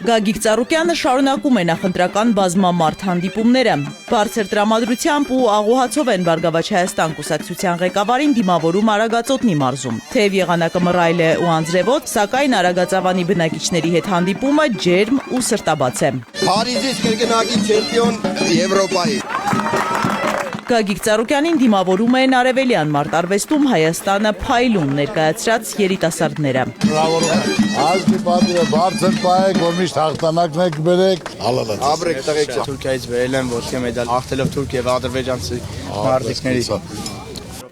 Գագիկ Ծառուկյանը շարունակում է նախընտրական բազմամարդ հանդիպումները։ Բարձր տրամադրությամբ ու աղոհացով են Բարգավաճ Հայաստան կուսակցության ղեկավարին դիմավորում Արագածոտնի մարզում։ Թեև եղանակը մռայլ է ու անձրևոտ, սակայն Արագածավանի բնակիչների հետ հանդիպումը ջերմ ու սրտաբաց է։ Փարիզից կրկնակի չեմպիոն Եվրոպայի։ Գագիկ Ծառուկյանին դիմավորում են արևելյան մարտարվեստում Հայաստանը փայլուն ներկայացրած երիտասարդները։ Ազգի պատիվը բարձր պահեք, որ միշտ հաղթանակն եք բերեք, հալալած։ Ապրեք տղեկ։ Թուրքիայից վերել եմ ոսկե մեդալ հաղթելով Թուրքիա եւ ադրբեջանցի մարտիկների։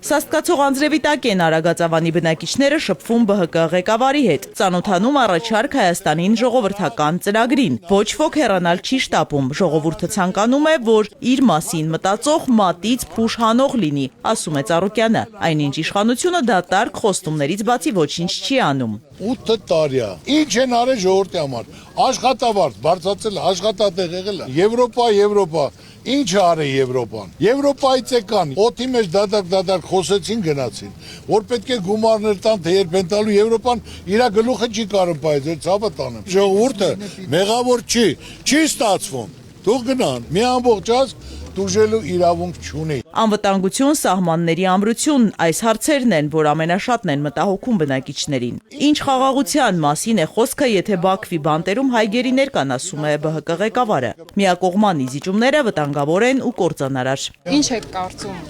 Սաստկացող անձրևի տակ են Արագածավանի բնակիչները շփվում ԲՀԿ ղեկավարի հետ, ծանոթանում առաջարկ Հայաստանին ժողովրդական ծրագրին։ Ոչ ոք հեռանալ չի շտապում, ժողովուրդը ցանկանում է, որ իր մասին մտածող մատից փուշ հանող լինի, ասում է Ծառուկյանը։ Այնինչ իշխանությունը դատարկ խոստումներից բացի ոչինչ չի անում։ 8 տարի է։ Ինչ են արել ժողովրդի համար։ Աշխատավարձ բարձրացել, աշխատատեղ եղել է։ Եվրոպա։ Ինչ արի Եվրոպան։ Եվրոպայից եկան, օդի մեջ դադար խոսեցին գնացին, որ պետք է գումարներ տան, թե երբ են տալու Եվրոպան իր գլուխը չի կարող բայել, ձեր ցավը տանեմ։ Ժողովուրդը մեղավոր չի ստացվում։ Թող գնան, մի ամբողջ ազգ դուժելու իրավունք չունի։ Անվտանգություն, սահմանների ամրություն, այս հարցերն են, որ ամենաշատն են մտահոգում բնակիչներին։ Ինչ խաղաղության մասին է խոսքը, եթե Բաքվի բանտերում հայգերիներ կան, ասում է ԲՀԿ ղեկավարը։ Միակողմանի զիջումները վտանգավոր են ու կործանարար։ Ինչ եք կարծում,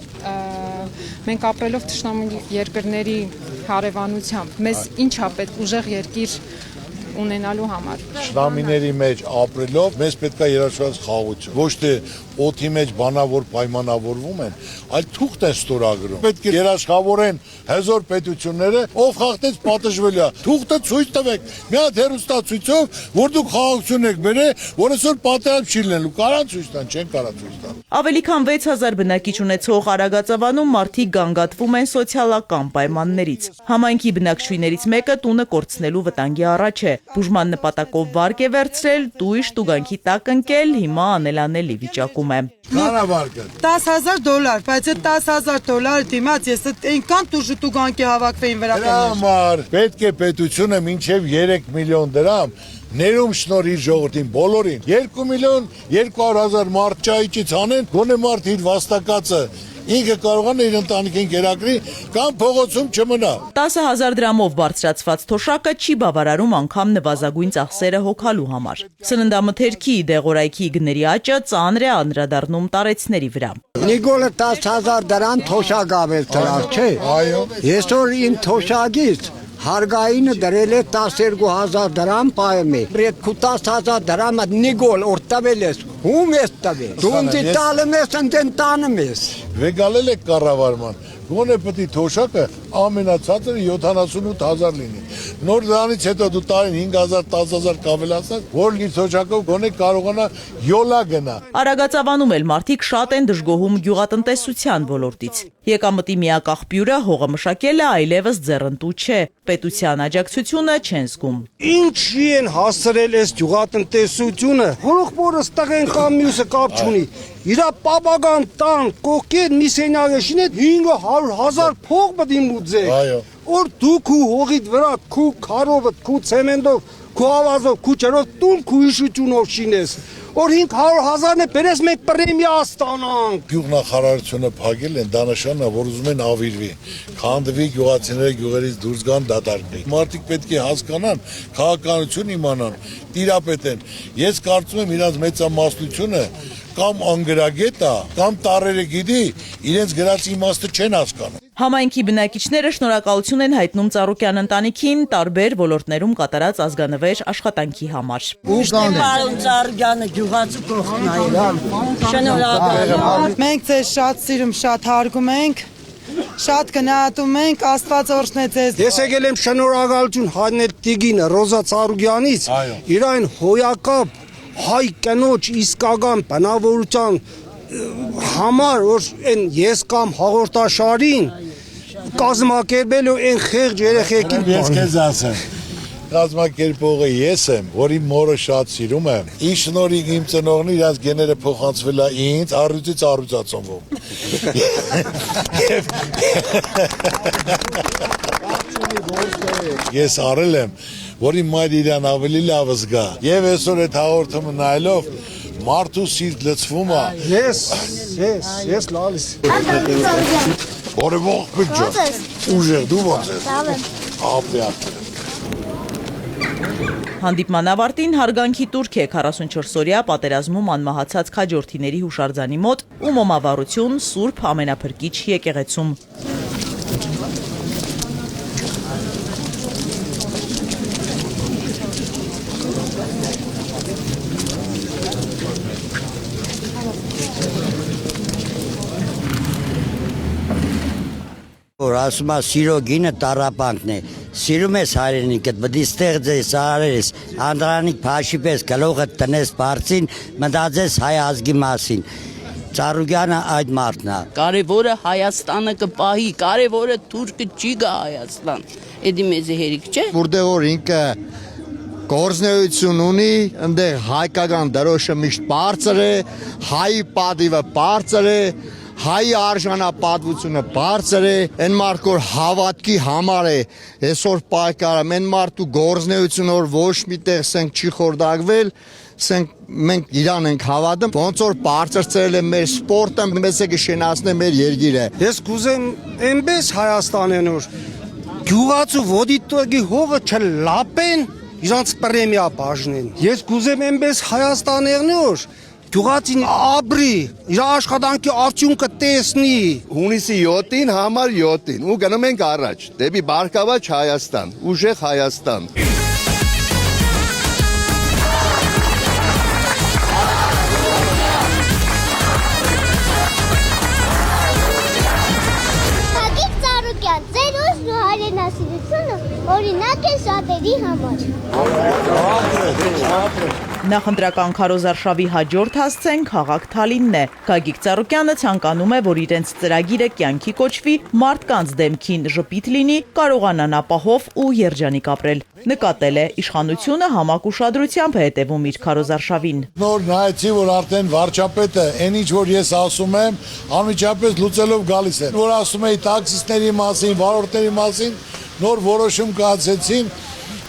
մենք ապրելով թշնամու երկրների հարևանությամբ, մեզ ինչ է պետք ուժեղ երկիր ունենալու համար։ Շնամիների մեջ ապրելով մեզ պետք է երաշխված խաղաղություն։ Ոչ թե օդի մեջ բանավոր պայմանավորվում են, այլ թուղթ են ստորագրում։ Պետք է երաշխավորեն հզոր պետությունները, ով խախտեց պատժվելու է։ Թուղթը ցույց տվեք, մի հատ հեռուստացույցով, որ դուք խաղաղություն եք բերել, որ այսօր պատերազմ չի լինելու։ Կարան ցույց տան, չեն կարա ցույց տան։ Ավելի քան 6000 բնակիչ ունեցող Արագածավանում մարդիկ գանգատվում են սոցիալական պայմաններից։ Համայնքի բնակչուհիներից մեկը տունը կորցնելու վտանգի առաջ է։ Բուժման նպատակով վարկ է վերցրել, տույժ տուգանքի տակ ընկել, հիմա անելանելի վիճակում է։ Կանավարկը $10,000, բայց այդ $10,000 դիմաց ես այնքան տուգանքի հավաքվեին վրա կնոր։ Համար պետք է պետությունը մինչև 3 միլիոն դրամ ներում շնորհի ժողովրդին բոլորին 2,200,000 մարդ ճայիճից անեն, գոնե մարդ իր վաստակածը ինքը կարողան իր ընտանիքին կերակրի կամ փողոցում չմնա։ 10,000 դրամով բարձրացված թոշակը չի բավարարում անգամ նվազագույն ծախսերը հոգալու համար։ Սննդամթերքի դեղորայքի գների աճը ծանր է անդրադառնում տարեցների վրա։ Նիկոլը 10,000 դրամ թոշակ ավել դրավ, չէ։ Այո։ Այսօր իմ թոշակից հարգայինը դրել է 12,000 դրամ պայմ է։ Այդ 10,000 դրամը նիկոլ որ տվել ես, ում ես տվել։ Դու ինձ տալում ես, ընդ տանում ես։ Վեգալել եք կառավարման, գոնե պետք է թոշակը ամենացածը 78,000 լինի։ Նոր դրանից հետո դու տարին 5,000, 10,000 կավելացած, որ իր թոշակով գոնե կարողանա յոլա գնա։ Արագածավանում էլ մարդիկ շատ են դժգոհում գյուղատնտեսության ոլորտից։ Եկամտի միակ աղբյուրը հողը մշակելը այլևս ձեռնտու չէ։ Պետության աջակցությունը չեն զգում։ Ինչի են հասցրել այս գյուղատնտեսությունը, հորոխբորս տղեն կամ մյուսը կապ չունի։ Իրա պապական տան կողքեր մի սենյակեշին է 500,000 փող պետք է մուծեք։ Այո։ Որ դու քու հողիդ վրա քու քարովդ, քու ցեմենտով, քու ավազով, քու ջրով տուն քու հիշությունով շինես։ Որ 500,000-ն է բերես մենք պրեմիա ստանանք։ Գյուղնախարարությունը փակել են, դա նշանն է, որ ուզում են ավիրվի, քանդվի գյուղացիները գյուղերից դուրս գան դատարկվի։ Մարդիկ պետք է հասկանան, քաղաքականություն իմանան, տիրապետեն։ Ես կարծում եմ իրանց մեծամասնությունը կամ անգրագետ է, կամ տարերը գիտի, իրենց գրած իմաստը չեն հասկանում։ Համայնքի բնակիչները շնորհակալություն են հայտնում Ծառուկյան ընտանիքին տարբեր ոլորտներում կատարած ազգանվեր աշխատանքի համար։ Պարոն Ծառուկյանը գյուղացու կողքն է։ Շնորհակալ։ Մենք ձեզ շատ սիրում, շատ հարգում ենք, շատ գնահատում ենք, Աստված օրհնե ձեզ։ Ես եկել եմ շնորհակալություն հայտնել Տիգինը Ռոզա Ծառուկյանից, իր այն հոյակապ հայ կնոջ իսկական բնավորության համար, որ այն ես կամ հաղորդաշարին կազմակերպելու այն խեղճ երեխեքին Ես քեզ ասեմ, Կազմակերպողը ես եմ, որ իմ մորը շատ սիրում եմ։ Ինչ շնորհիվ իմ ծնողն իրաց գեները փոխանցվել է ինձ, առյուծից առյուծացնվում։ Ես արել եմ, որ իմ մայր իրան ավելի լավ զգա։ Եվ այսօր այդ հաղորդումը նայելով մարդու սիրտ լցվում է։ Ես լալիս։ Օրևող բջջա։ Ուժեղ դու ո՞նց ես։ Լավ եմ։ Ապիա։ Հանդիպման ավարտին հարգանքի տուրք է 44-օրյա պատերազմում անմահացած քաջորդիների հուշարձանի մոտ ու մոմավառություն Սուրբ Ամենափրկիչ եկեղեցում։ Որ ասում է սիրո գինը տառապանքն է, սիրում ես հայրենիքդ, բդի ստեղծես, արես, անդրանիկ փաշի պես գլուխը տնես բարձին, մտածես հայ ազգի մասին։ Ծառուկյանը այդ մարդն է։ Կարևորը Հայաստանը կպահի, կարևորը թուրքը չի գա Հայաստան։ Էդի մեզ հերիք չէ։ Որտեղ որ ինքը գործնեություն ունի, այնտեղ հայկական դրոշը միշտ բարձր է, հայի պատիվը բարձր է, հայի արժանապատվությունը բարձր է, այն մարդ որ հավատքի համար է, այսօր պայքարը, այն մարդու գործնեություն որ ոչ միտեղ սենք չի խորդակվել, սենք մենք իրան ենք հավատում, ոնց որ բարձրացրել է մեր սպորտը, մեզ է կշենացնե մեր երկիրը։ Ես կուզեմ այնպես Հայաստանեն որ գյուղացու ոդիտորգի հողը չլապեն, իրանց պրեմիա բաժնեն։ Ես կուզեմ այնպես Հայաստանեղն որ գյուղացին ապրի, իր աշխատանքի արդյունքը տեսնի։ Հունիսի 7-ին համար 7-ին ու գնում ենք առաջ, դեպի Բարգավաճ Հայաստան, ուժեղ Հայաստան։ Հակիկ Ծառուկյան, ձեր ուժն ու հայրենասիրությունը օրինակ է շատերի համար։ Նախընտրական քարոզարշավի հաջորդ հասցեն քաղաք Թալինն է։ Գագիկ Ծառուկյանը ցանկանում է, որ իրենց ծրագիրը կյանքի կոչվի, մարդկանց դեմքին ժպիտ լինի, կարողանան ապահով ու երջանիկ ապրել։ Նկատել է իշխանությունը համակ ուշադրությամբ է հետևում իր քարոզարշավին։ Նոր նայեցի, որ արդեն վարչապետը, այն ինչ որ ես ասում եմ, անմիջապես լուծելով գալիս են։ Որ ասում էի տաքսիստների մասին, վարորդների մասին, նոր որոշում կայացեցին,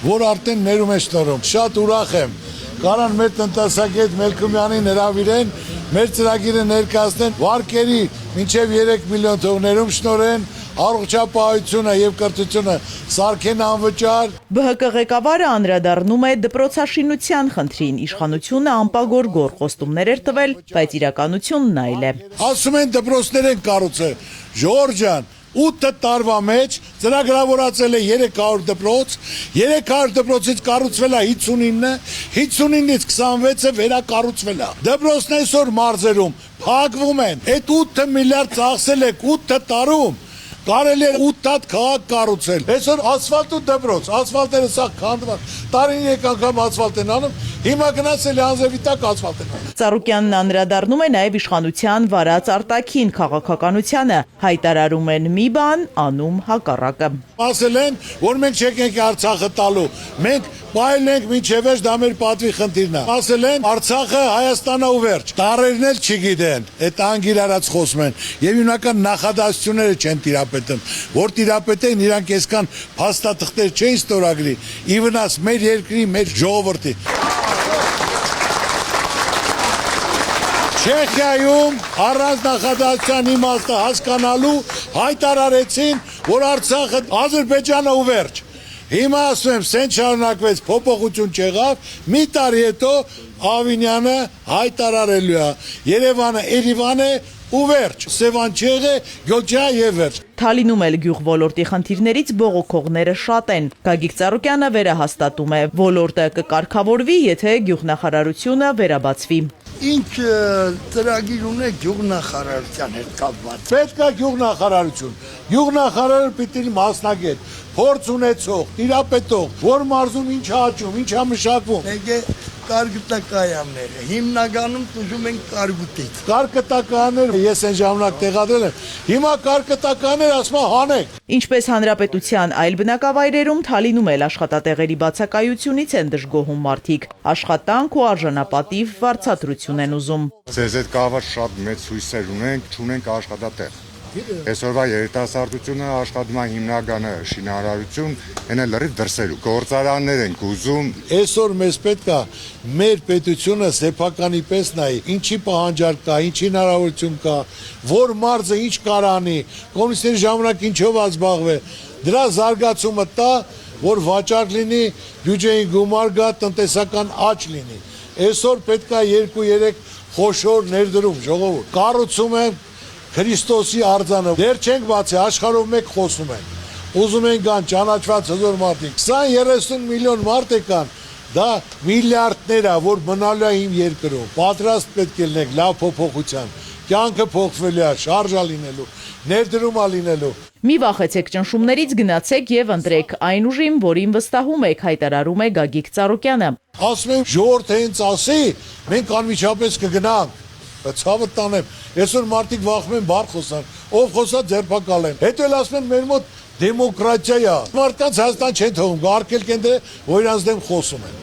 որ արդեն ներում է շնորհում։ Շատ ուրախ եմ։ Կարան մեր տնտեսագետ Մելքումյանին հրավիրեն, մեր ծրագիրը ներկայացնեն, վարկերի մինչև 3 միլիոն թողներում շնորհեն, առողջապահությունը եւ կրթությունը սարքեն անվճար։ ԲՀԿ ղեկավարը անդրադառնում է դպրոցաշինության խնդրին, իշխանությունը անպագոր գործողություններ էր տվել, բայց իրականությունն այլ է։ Ասում են դպրոցներ են կառուցել, Ժորժ ջան, 8 տարվա մեջ ծրագրավորացել է 300 դպրոց, 300 դպրոցից կառուցվել է 59-ը, 59-ից 26-ը վերակառուցվել է։ Դպրոցն այսօր մարզերում փակվում են։ Այդ 8 միլիարդ ծախսել եք 8 տարում։ Կարելի է 8 հատ քաղաք կառուցել։ Այսօր ասֆալտ ու դպրոց, ասֆալտերը սա քանդված, տարին եկ անգամ ասֆալտ են անում, հիմա գնացել է անձևիտակ ասֆալտ են անում։ Ծառուկյանն անդրադառնում է նաև իշխանության վարած արտաքին քաղաքականությանը, հայտարարում են մի բան, անում հակառակը։ Ասել են, որ մենք չենք Արցախը տալու, մենք պայել ենք մինչև վերջ, դա մեր պատվի խնդիրն է։ Ասել են Արցախը Հայաստանը ու վերջ։ Տարերն էլ չգիտեն, այդ անգիր արած խոսում են եւ հիմնական նախադասությունները չեն տիրապետում, որ տիրապետեն իրանք այսքան փաստաթղթեր չէին ստորագրի, ի վնաս մեր երկրի, մեր ժողովրդի։ Չեխիայում առանց նախադասության իմաստը հասկանալու հայտարարեցին, որ Արցախը Ադրբեջանը ու վերջ։ Հիմա ասում եմ, սեն շարունակվեց, փոփոխություն չեղավ, մի տարի հետո Ավինյանը հայտարարելու է, Երևանը Երևան է ու վերջ, Սևանչեղը, Գյոջա եւ վերջ։ Թալինում էլ գյուղ ոլորտի խնդիրներից բողոքողները շատ են։ Գագիկ Ծառուկյանը վերահաստատում է, ոլորտը կկարգավորվի, եթե գյուղնախարարությունը վերաբացվի։ Ինչ ծրագիր ունեք գյուղնախարարության հետ կապված։ Պետք է գյուղնախարարություն։ Գյուղնախարարը պիտի մասնագետ, փորձ ունեցող, տիրապետող, որ մարզում ինչ աճում, ինչ մշակվում։ Մենք կարգտակայանն է։ Հիմնականում տուժում են կարգուտից։ Կարկտականներ ես այն ժամանակ տեղադրել եմ։ Հիմա կարկտականներ ասում հանեք։ Ինչպես հանրապետության այլ բնակավայրերում Թալինում էլ աշխատատեղերի բացակայությունից են դժգոհում մարդիկ։ Աշխատանք ու արժանապատիվ վարձատրություն են ուզում։ Ձեզ հետ կապված շատ մեծ հույսեր ունենք, չունենք աշխատատեղ։ Այսօրվա երիտասարդությունը աշխատում է հիմնականը շինարարություն, այն էլ լրիվ դրսերու։ Գործարաններ ենք ուզում։ Այսօր մեզ պետք է մեր պետությունը սեփականի պես նայի, ինչի պահանջարկ կա, ինչի հնարավորություն կա, որ մարզը ինչ կարանի, կոմունիստների ժամանակ ինչով ազբաղվե, դրա զարգացումը տա, որ վաճառք լինի, բյուջեին գումար գա, տնտեսական աճ լինի։ Այսօր պետք է 2-3 խոշոր ներդրում, ժողովուրդ։ Կառուցում եմ Քրիստոսի արձանը, դեռ չենք բացի, աշխարհով մեկ խոսում են։ Ուզում են գան ճանաչված հզոր մարդիկ։ 20-30 միլիոն մարդ կան, դա միլիարդներ է, որ մնալու է իմ երկրում։ Պատրաստ պետք է լինենք լավ փոփոխության։ Կյանքը փոխվելու է, շարժա լինելու, ներդրումա լինելու։ Մի վախեցեք ճնշումներից, գնացեք եւ ընտրեք այն ուժին, որին վստահում եք, հայտարարում է Գագիկ Ծառուկյանը։ Ասում եմ, ժողովուրդը հենց ասի, մենք անմիջապես կգնանք։ Ցավը տանեմ։ Այսօր մարդիկ վախում են բառ խոսան, ով խոսա ձերբակալեն։ Հետո էլ ասում են մեր մոտ դեմոկրատիա է։ Մարդկանց Հայաստան չեն թողում, արկել կեն դե որ իրանց դեմ խոսում են։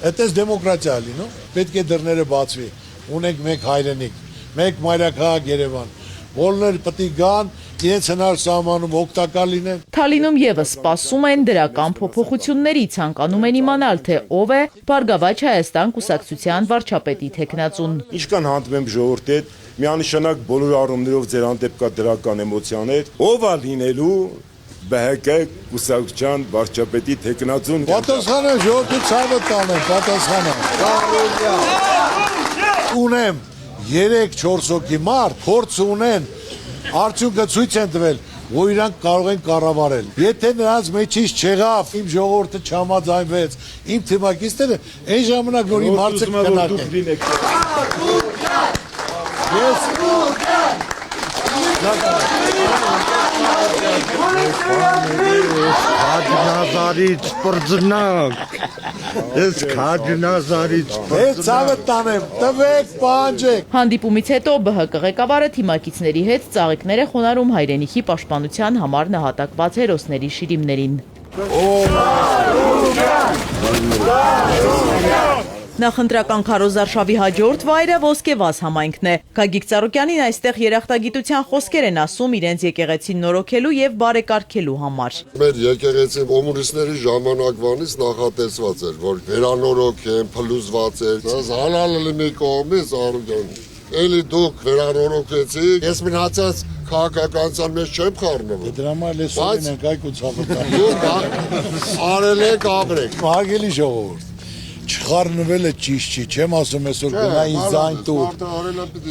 Այդպես դեմոկրատիա է լինում։ Պետք է դռները բացվի։ Ունենք մեկ հայրենիք, մեկ մայրաքաղաք Երևան։ Բոլորը պետք է գան, իրենց հնար սահմանում օգտակար լինեն։ Թալինում եւս սպասում են դրական փոփոխությունների, ցանկանում են իմանալ, թե ով է Բարգավաճ Հայաստան կուսակցության վարչապետի թեկնածուն։ Ինչքան հանդիպում եմ ժողովրդի հետ, միանշանակ բոլոր առումներով ձեր հանդեպ կա դրական էմոցիաներ, ով է լինելու ԲՀԿ կուսակցության վարչապետի թեկնածուն։ Պատասխանը ժողովրդի ցավը տանեն, պատասխանը։ Ունեմ 3-4 հոգի մարդ, փորձ ունեն, արդյունքը ցույց են տվել, որ իրանք կարող են կառավարել։ Եթե նրանց մեջից չեղավ, իմ ժողովուրդը չհամաձայնվեց, իմ թիմակիցները, այն ժամանակ որ իմ հարցը կնարկեն։ Քաջնազարից պրձնակ։ Ես քաջնազարից ցավը տանեմ, տվեք, պահանջեք։ Հանդիպումից հետո ԲՀԿ ղեկավարը թիմակիցների հետ ծաղիկներ է խոնարհում հայրենիքի պաշտպանության համար նահատակված հերոսների շիրիմներին։ Նախընտրական քարոզարշավի հաջորդ վայրը Ոսկեվազ համայնքն է։ Գագիկ Ծառուկյանին այստեղ երախտագիտության խոսքեր են ասում իրենց եկեղեցին նորոգելու եւ բարեկարգելու համար։ Մեր եկեղեցին կոմունիստների ժամանակվանից նախատեսված էր, որ վերանորոգեն, փլուզված էր։ Դա հալալը մի կողմից Ծառուկյան։ Էլի դուք վերանորոգեցիք, ես մնացած քաղաքականության մեջ չեմ խառնվում։ Դրա համար լեսուն ենք այգու ցավը տան։ Դուք արել եք ապրեք։ Հարգելի ժողովուրդ, չխառնվելը ճիշտ չի, չեմ ասում այսօր գնային զայն տուր։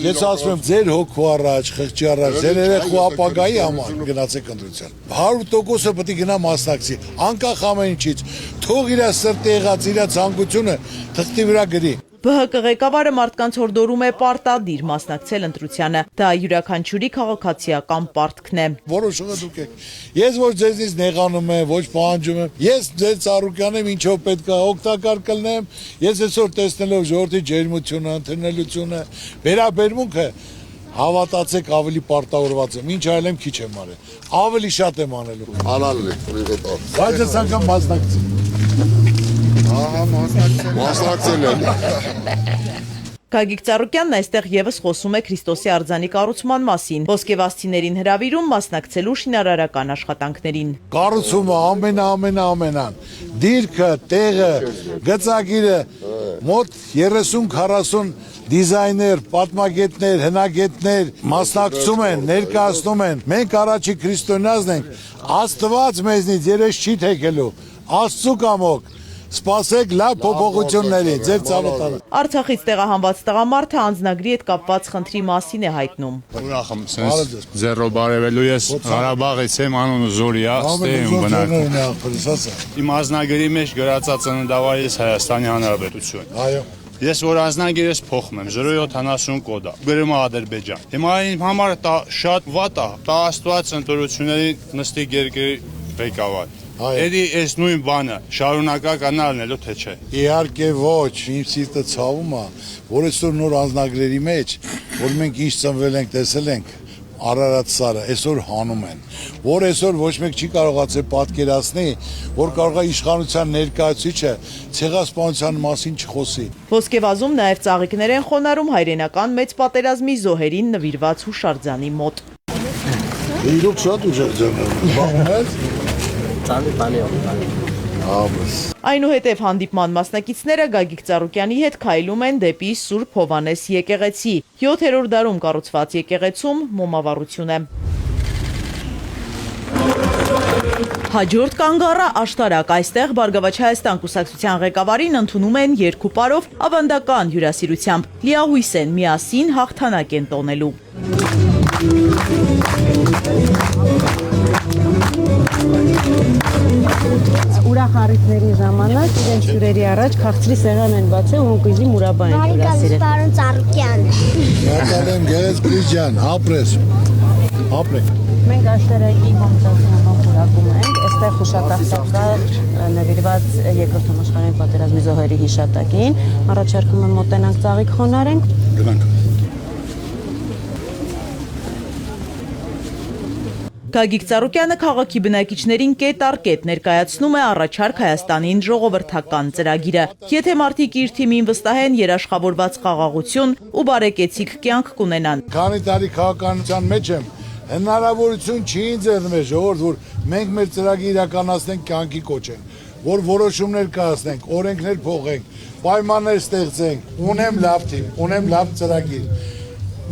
Ես ասում եմ ձեր հոգու առաջ, խղճի առաջ, ձեր երեխու ապագայի համար գնացեք ընտրության։ 100%-ը պետք է գնա մասնակցի, անկախ ամեն ինչից, թող իր սրտի եղած իր ցանկությունը թղթի վրա գրի։ ԲՀԿ ղեկավարը մարդկանց հորդորում է պարտադիր մասնակցել ընտրությանը։ Դա յուրաքանչյուրի քաղաքացիական պարտքն է։ Որոշումը դուք եք։ Ես ոչ ձեզնից նեղանում եմ, ոչ պահանջում եմ։ Ես ձեր Ծառուկյան եմ, ինչով պետք է օգտակար կլնեմ։ Ես այսօր տեսնելով ժողովրդի ջերմությունը, ընտրելությունը, վերաբերմունքը հավատացեք ավելի պարտավորված եմ։ Ինչ այլ եմ քիչ եմ արել։ Ավելի շատ եմ անելու։ Անալի, պրիվետա։ Բայց ես անգամ մասնակցի։ Ահա մասնակցել եմ։ Գագիկ Ծառուկյանն այստեղ եւս խոսում է Քրիստոսի արձանի կառուցման մասին, ոսկեվազցիներին հրավիրում մասնակցելու շինարարական աշխատանքներին։ Կառուցումը ամենան, դիրքը, տեղը, գծագիրը, մոտ 30-40 դիզայներ, պատմագետներ, հնագետներ մասնակցում են, ներկայացնում են։ Մենք առաջի քրիստոնյանն ենք, Աստված մեզնից երես չի թեքելու, Աստծու կամոք։ Սպասեք լավ փոփոխությունների, ձեր ցավը տանը։ Արցախից տեղահանված տղամարդը անձնագրի հետ կապված խնդրի մասին է հայտնում։ Ուրախ եմ, sense ձեռո բարևելու ես Ղարաբաղից եմ, անունը Զորիա, ստեղ եմ բնակվում։ Իմ անձնագրի մեջ գրածած ծննդավայրս Հայաստանի Հանրապետություն։ Այո։ Ես որ անձնագիրս փոխում եմ 070 կոդ է, գրում է Ադրբեջան։ Հիմա իմ համար դա շատ վատ է, դա Աստված ընտրությունների նստիկ երկրի ղեկավար։ Էդի այս նույն բանը շարունակականալն էլո թե չէ։ Իհարկե ոչ, իմ սիրտը ցավում է, որ այսօր նոր անձնագրերի մեջ, որ մենք ինչ ծնվել ենք, տեսել ենք, Արարատ սարը այսօր հանում են, որ այսօր ոչ մեկ չի կարողացել պատկերացնի, որ կարող է իշխանության ներկայացուցիչը ցեղասպանության մասին չխոսի։ Ոսկեվազում նաև ծաղիկներ են խոնարհում հայրենական մեծ պատերազմի զոհերին նվիրված հուշարձանի մոտ։ Իրոք շատ ուժեղ ջաներ։ Այնուհետև հանդիպման մասնակիցները Գագիկ Ծառուկյանի հետ քայլում են դեպի Սուրբ Հովհաննես եկեղեցի։ 7-րդ դարում կառուցված եկեղեցում մոմավառություն է։ Հաջորդ կանգառը աշտարակ, այստեղ Բարգավաճ Հայաստան կուսակցության ղեկավարին ընդունում են երկու պարով ավանդական հյուրասիրությամբ։ Լիահույս են միասին հաղթանակ են տոնելու։ Ուրախ առիթների ժամանակ իրենց հյուրերի առաջ քաղցրի սեղան են բացել ու հունկիզի մուրաբա են հյուրասիրել։ Պարոն Ծառուկյան։ Շնորհակալ Գեղեցկուհի ջան, ապրես։ Ապրեք։ Մենք աշտարակի կոմիտասիոնով խորակում ենք, այստեղ հուշատախտակ կա նվիրված երկրորդ համաշխարհային պատերազմի զոհերի հիշատակին։ Առաջարկում եմ մոտենանք ծաղիկ խոնարհենք։ Գնանք։ Գագիկ Ծառուկյանը քաղաքի բնակիչներին կետ առ կետ ներկայացնում է առաջարկ Հայաստանին ժողովրդական ծրագիրը։ Եթե մարդիկ իր թիմին վստահեն, երաշխավորված խաղաղություն ու բարեկեցիկ կյանք կունենան։ Քանի տարի քաղաքականության մեջ եմ, հնարավորություն չի ինձ ժողովուրդ, որ մենք մեր ծրագիրը իրականացնենք, կյանքի կոչենք, որ որոշումներ կայացնենք, օրենքներ փոխենք, պայմաններ ստեղծենք, ունեմ լավ թիմ, ունեմ լավ ծրագիր,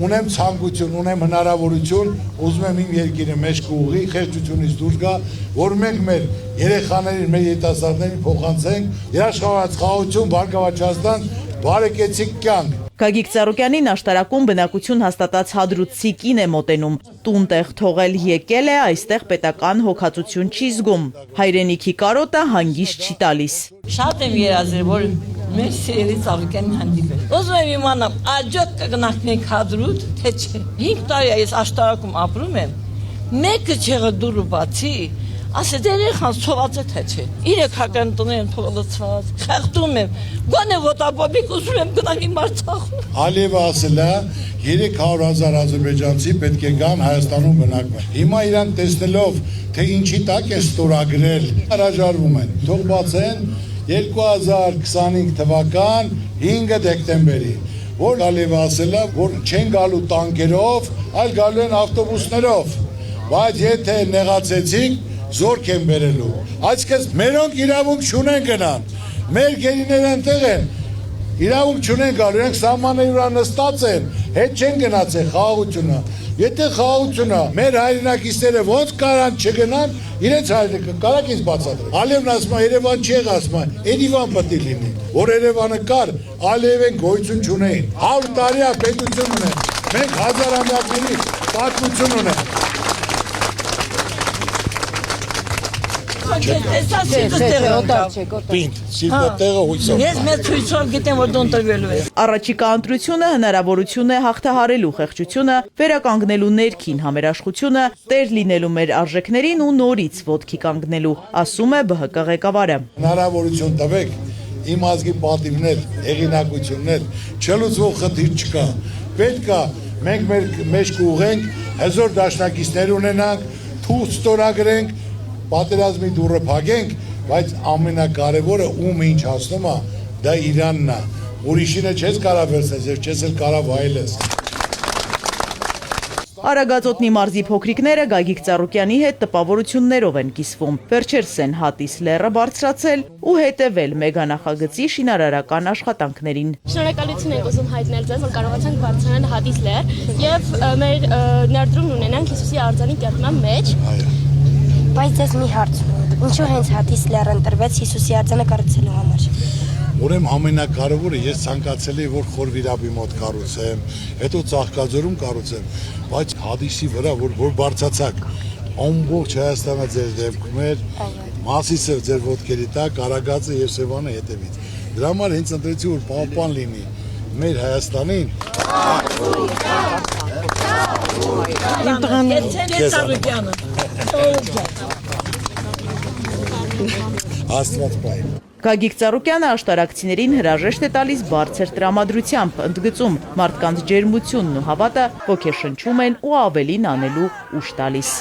ունեմ ցանկություն, ունեմ հնարավորություն, ուզում եմ իմ երկիրը մեջ կուղի, խեղճությունից դուրս գա, որ մենք մեր երեխաներին, մեր երիտասարդներին փոխանցենք երաշխավորված խաղաղություն, Բարգավաճ Հայաստան, բարեկեցիկ կյանք։ Գագիկ Ծառուկյանին աշտարակում բնակություն հաստատած հադրուցի կին է մոտենում։ Տուն-տեղ թողել եկել է, այստեղ պետական հոգացություն չի զգում։ Հայրենիքի կարոտը հանգիստ չի տալիս։ Շատ եմ երազել, որ մեր սիրելի Ծառուկյանին հանդիպել։ Ուզում եմ իմանամ, աջոտ կգնանք մենք հադրուտ, թե չէ։ 5 տարի ես աշտարակում ապրում եմ, մեկը չեղը դուրը բացի, ասեց երեխան ցոված է թե չէ։ 3 հական տներն փողոցված, խեղդում եմ, գոնե ոտաբոբիկ ուզում եմ գնալ իմ Արցախում։ Ալիևը ասել է 300,000 ադրբեջանցի պետք է գան Հայաստանում բնակվեն։ Հիմա իրան տեսնելով, թե ինչի տակ է ստորագրել, հրաժարվում են։ Թող բացեն 2025 թվական 5 դեկտեմբերի, որ Ալիևը ասել է, որ չեն գալու տանկերով, այլ գալու են ավտոբուսներով։ Բայց եթե նեղացեցին, զորք են բերելու։ Այսինքն մերոնք իրավունք չունեն գնան։ Մեր գերիները ընտեղ են։ Իրավունք չունեն գալու, իրենք սահմանների վրա նստած են, հետ չեն գնացել խաղաղությունը։ Եթե խաղաղությունը մեր հայրենակիցները ոնց կարան չգնան, իրենց հայրենիքը կարակ ինձ բացատրել։ Ալիևն ասում է Երևան չի ասում է, Երևան պետք է լինի։ Որ Երևանը կար, Ալիևեն գոյություն չունեին։ 100 տարի է պետություն ունեն։ Մենք հազարամյակների պատմություն ունենք։ Ես մեծ հույսով գիտեմ, որ դու ընտրվելու ես։ Առաջիկա ընտրությունը հնարավորություն է հաղթահարելու խեղճությունը, վերականգնելու ներքին համերաշխությունը, տեր լինելու մեր արժեքներին ու նորից ոտքի կանգնելու, ասում է ԲՀԿ ղեկավարը։ Հնարավորություն տվեք, իմ ազգի պատիվներ, հեղինակություններ, չլուծվող խնդիր չկա։ Պետք է մենք մեր մեջ կուղենք, հզոր դաշնակիցներ ունենանք, թուղթ ստորագրենք, պատերազմի դուռը փակենք, բայց ամենակարևորը ում ինչ հասնում է, դա Իրանն է։ Ուրիշինը չես կարող վերցնել, եւ չես էլ կարող վայելես։ Արագածոտնի մարզի փոքրիկները Գագիկ Ծառուկյանի հետ տպավորություններով են կիսվում։ Վերջերս են Հատիս լեռը բարձրացել ու հետևել մեգանախագծի շինարարական աշխատանքներին։ Շնորհակալություն ենք ուզում հայտնել ձեզ, որ կարողացանք բարձրանալ Հատիս լեռ եւ մեր ներդրումն ունենանք Հիսուսի արձանի կերտման մեջ։ Բայց ձեզ մի հարց, ինչու հենց Հատիս լեռը ընտրվեց Հիսուսի արձանը կառուցելու համար։ Ուրեմն ամենակարևորը ես ցանկացել էի, որ Խորվիրաբի մոտ կառուցեմ, հետո Ծաղկաձորում կառուցեմ, բայց Հադիսի վրա որ բարձացակ, ամբողջ Հայաստանը ձեր դեպքում էր, Մասիսը ձեր ոտքերի տակ, Արագածը եւ Սևանը հետևից։ Դրա համար հենց ընտրեցի, որ պահպան լինի մեր Հայաստանին։ Աստված պահի։ Գագիկ Ծառուկյանը աշտարակցիներին հրաժեշտ է տալիս բարձր տրամադրությամբ, ընդգծում մարդկանց ջերմությունն ու հավատը ոգեշնչում են ու ավելին անելու ուժ տալիս։